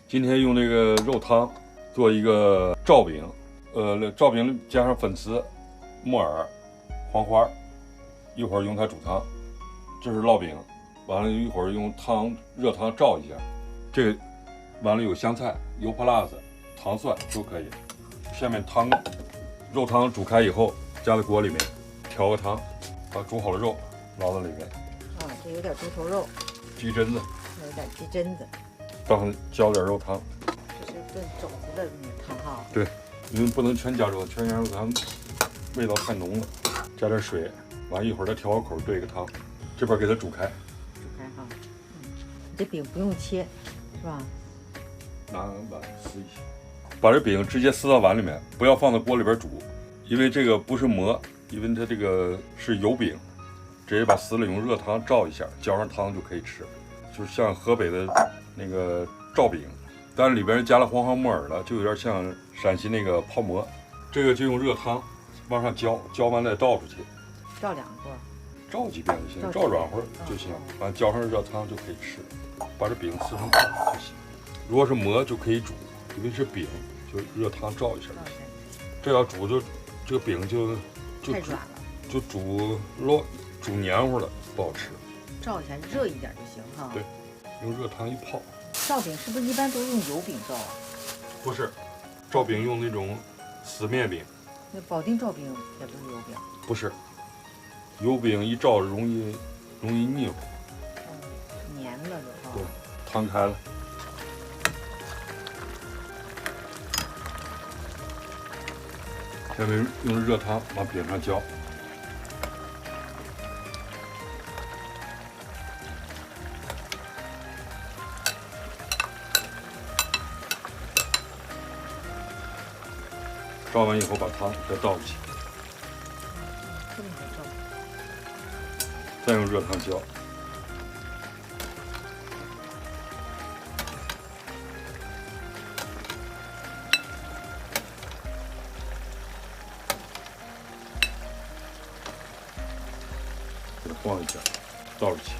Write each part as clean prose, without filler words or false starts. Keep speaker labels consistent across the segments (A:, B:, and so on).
A: 今天用这个肉汤做一个罩饼，罩饼加上粉丝、木耳、黄花，一会儿用它煮汤。这是烙饼，完了一会儿用热汤罩一下。这个完了有香菜、油泼辣子、糖蒜都可以。下面肉汤煮开以后，加在锅里面，调个汤，把煮好的肉捞到里面。
B: 啊，这有点猪头肉，
A: 鸡胗子，
B: 有点鸡胗子。
A: 倒上浇点肉汤。
B: 这是炖肘子的那个汤哈。
A: 对，因为不能全加肉，全加肉汤味道太浓了。加点水，完一会儿再调个口兑个汤。这边给它煮开。
B: 煮开哈。这饼不用切，是吧？
A: 拿碗撕一下，把这饼直接撕到碗里面，不要放在锅里边煮，因为这个不是馍，因为它这个是油饼，直接把撕了用热汤罩一下，浇上汤就可以吃，就是像河北的那个罩饼，但是里边加了黄花木耳了，就有点像陕西那个泡馍。这个就用热汤往上浇，浇完再倒出去，
B: 照2锅，
A: 照几遍就行，照软和就行，完浇上热汤就可以吃，把这饼撕成块就行。如果是馍就可以煮，因为是饼，就热汤照一下就行。这要煮就这个饼就
B: 太软了，
A: 就煮黏糊了，不好吃。
B: 照一下，热一点就行哈。
A: 对，用热汤一泡。
B: 罩饼是不是一般都用油饼罩啊？
A: 不是，罩饼用那种死面饼。
B: 那保定罩饼也不是油饼。
A: 不是，油饼一罩容易腻乎。
B: 黏了就哈。
A: 对，汤开了。下面用热汤往饼上浇，烧完以后把汤再倒进去，
B: 这么好照。
A: 再用热汤浇。给它晃一下，倒出去。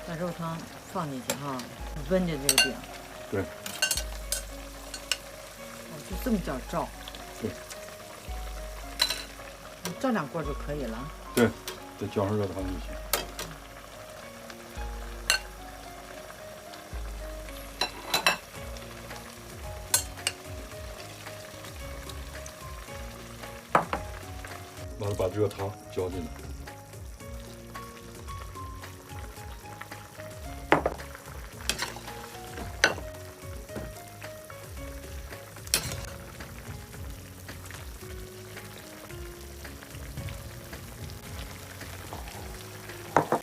B: 把肉汤放进去哈，温着这个饼。
A: 对。
B: 哦，就这么点照。
A: 对。
B: 照2锅就可以了。
A: 对，再浇上热汤就行。完了，把热汤浇进来。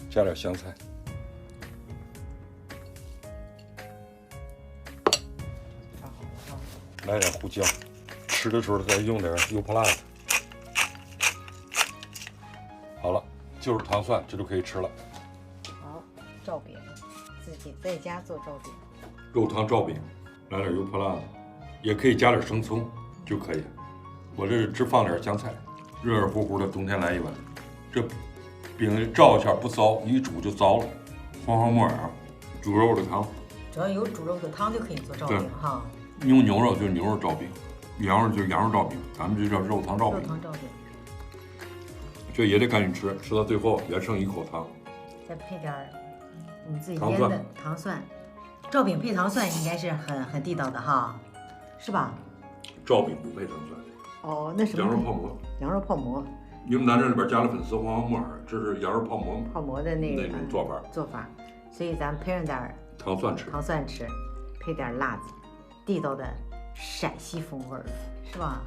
A: 加点香菜。来点胡椒，吃的时候再用点油泼辣子。好了，就是糖蒜，这就可以吃了。
B: 好，罩饼，自己在家做罩饼。
A: 肉汤罩饼，来点油泼辣子，也可以加点生葱就可以。我这只放点香菜，热热乎乎的，冬天来一碗。这饼罩一下不糟，一煮就糟了。黄花木耳，煮肉的汤。
B: 只要有煮肉的汤就可以做罩饼哈。
A: 用牛肉就是牛肉罩饼，羊肉就是羊肉罩饼，咱们就叫肉汤罩饼。
B: 肉汤罩饼。
A: 这也得赶紧吃，吃到最后也剩一口汤。
B: 再配点我们自己腌的糖蒜。罩饼配糖蒜应该是很地道的哈，是吧？
A: 罩饼不配糖蒜。
B: 哦，那什么？
A: 羊肉泡馍。
B: 羊肉泡馍。
A: 因为咱这里边加了粉丝、黄花木耳，这是羊肉泡馍。
B: 泡馍的那
A: 种做法。
B: 所以咱配上点
A: 糖蒜吃。
B: 糖蒜吃，配点辣子，地道的陕西风味儿，是吧？